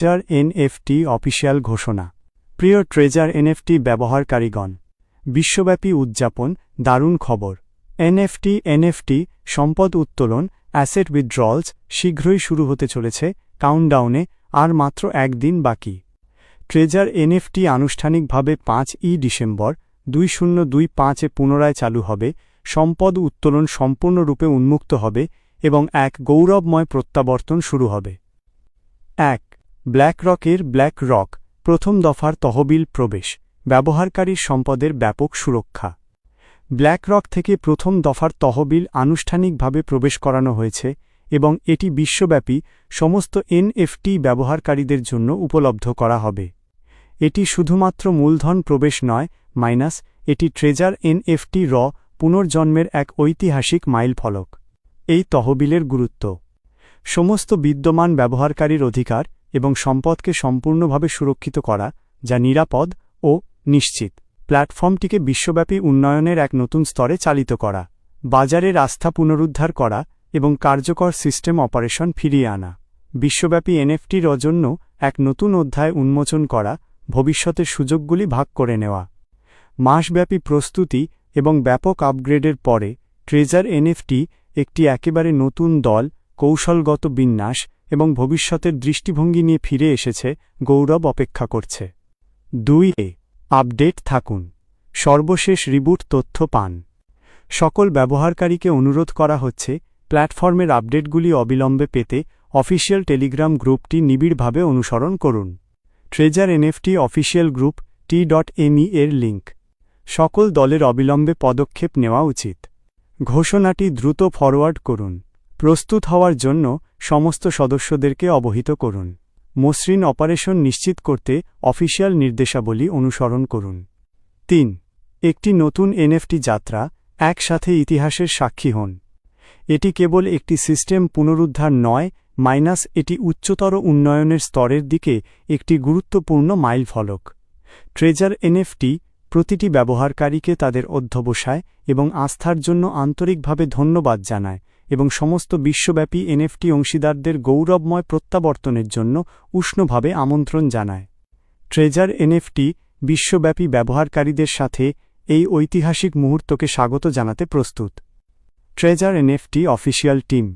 Treasure NFT official ঘোষণা। প্রিয় treasure NFT ব্যবহারকারীগণ, বিশ্বব্যাপী উদযাপন, দারুণ খবর। এনএফটি সম্পদ উত্তোলন, অ্যাসেট উইথড্রলস শীঘ্রই শুরু হতে চলেছে। কাউন্টডাউনে আর মাত্র একদিন বাকি। ট্রেজার এনএফটি আনুষ্ঠানিকভাবে 5 ডিসেম্বর 2025 পুনরায় চালু হবে। সম্পদ উত্তোলন সম্পূর্ণরূপে উন্মুক্ত হবে এবং এক গৌরবময় প্রত্যাবর্তন শুরু হবে। 1. ব্ল্যাকরকের ব্ল্যাকরক প্রথম দফার তহবিল প্রবেশ, ব্যবহারকারীর সম্পদের ব্যাপক সুরক্ষা। ব্ল্যাকরক থেকে প্রথম দফার তহবিল আনুষ্ঠানিকভাবে প্রবেশ করানো হয়েছে এবং এটি বিশ্বব্যাপী সমস্ত এনএফটি ব্যবহারকারীদের জন্য উপলব্ধ করা হবে। এটি শুধুমাত্র মূলধন প্রবেশ নয়, এটি ট্রেজার এনএফটি পুনর্জন্মের এক ঐতিহাসিক মাইলফলক। এই তহবিলের গুরুত্ব: সমস্ত বিদ্যমান ব্যবহারকারীর অধিকার এবং সম্পদকে সম্পূর্ণভাবে সুরক্ষিত করা, যা নিরাপদ ও নিশ্চিত। প্ল্যাটফর্মটিকে বিশ্বব্যাপী উন্নয়নের এক নতুন স্তরে চালিত করা, বাজারের আস্থা পুনরুদ্ধার করা এবং কার্যকর সিস্টেম অপারেশন ফিরিয়ে আনা। বিশ্বব্যাপী এনএফটির জন্য এক নতুন অধ্যায় উন্মোচন করা, ভবিষ্যতের সুযোগগুলি ভাগ করে নেওয়া। মাসব্যাপী প্রস্তুতি এবং ব্যাপক আপগ্রেডের পরে ট্রেজার এনএফটি একটি একেবারে নতুন দল, কৌশলগত বিন্যাস এবং ভবিষ্যতের দৃষ্টিভঙ্গি নিয়ে ফিরে এসেছে। গৌরব অপেক্ষা করছে। 2. আপডেট থাকুন, সর্বশেষ রিবুট তথ্য পান। সকল ব্যবহারকারীকে অনুরোধ করা হচ্ছে প্ল্যাটফর্মের আপডেটগুলি অবিলম্বে পেতে অফিসিয়াল টেলিগ্রাম গ্রুপটি নিবিড়ভাবে অনুসরণ করুন। Treasure NFT official group t.me এর লিঙ্ক। সকল দলের অবিলম্বে পদক্ষেপ নেওয়া উচিত। ঘোষণাটি দ্রুত ফরওয়ার্ড করুন। প্রস্তুত হওয়ার জন্য সমস্ত সদস্যদেরকে অবহিত করুন। মসৃণ অপারেশন নিশ্চিত করতে অফিসিয়াল নির্দেশাবলী অনুসরণ করুন। 3. একটি নতুন এনএফটি যাত্রা, একসাথে ইতিহাসের সাক্ষী হন। এটি কেবল একটি সিস্টেম পুনরুদ্ধার নয়, এটি উচ্চতর উন্নয়নের স্তরের দিকে একটি গুরুত্বপূর্ণ মাইলফলক। ট্রেজার এনএফটি প্রতিটি ব্যবহারকারীকে তাদের অধ্যবসায় এবং আস্থার জন্য আন্তরিকভাবে ধন্যবাদ জানায় এবং সমস্ত বিশ্বব্যাপী এনএফটি অংশীদারদের গৌরবময় প্রত্যাবর্তনের জন্য উষ্ণভাবে আমন্ত্রণ জানায়। ট্রেজার এনএফটি বিশ্বব্যাপী ব্যবহারকারীদের সাথে এই ঐতিহাসিক মুহূর্তকে স্বাগত জানাতে প্রস্তুত। Treasure NFT official team.